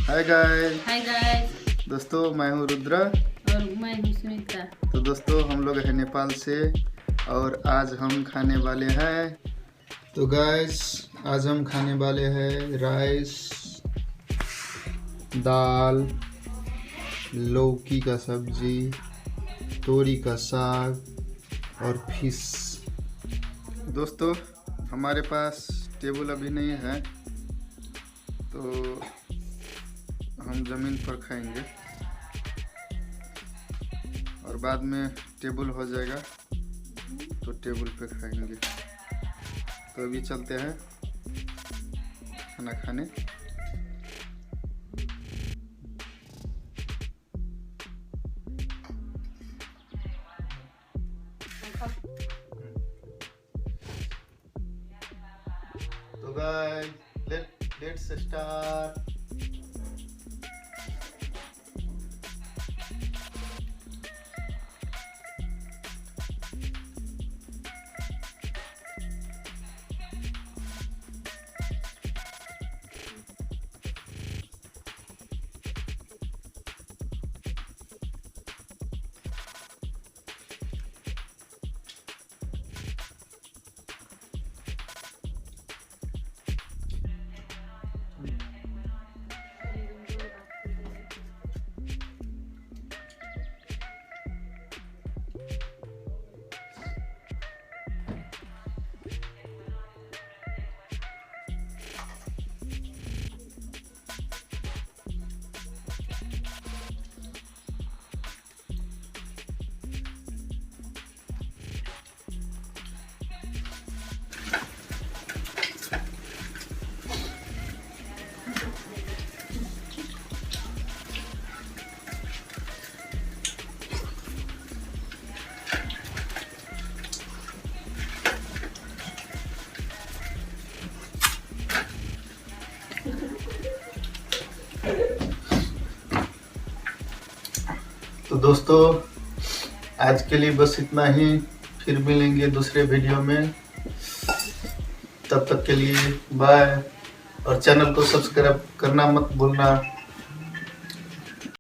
Hi guys. Hi guys. दोस्तों मैं हूँ रुद्र और मैं हूँ सुनीता। तो दोस्तों हम लोग हैं नेपाल से और आज हम खाने वाले हैं। तो गाइस आज हम खाने वाले हैं राइस, दाल, लौकी का सब्जी, तोरी का साग और फिश। दोस्तों हमारे पास टेबल अभी नहीं है तो हम ज़मीन पर खाएंगे और बाद में टेबल हो जाएगा तो टेबल पे खाएंगे। तो अभी चलते हैं खाना खाने। तो गाइस लेट्स स्टार्ट। तो दोस्तों आज के लिए बस इतना ही, फिर मिलेंगे दूसरे वीडियो में। तब तक के लिए बाय और चैनल को सब्सक्राइब करना मत भूलना।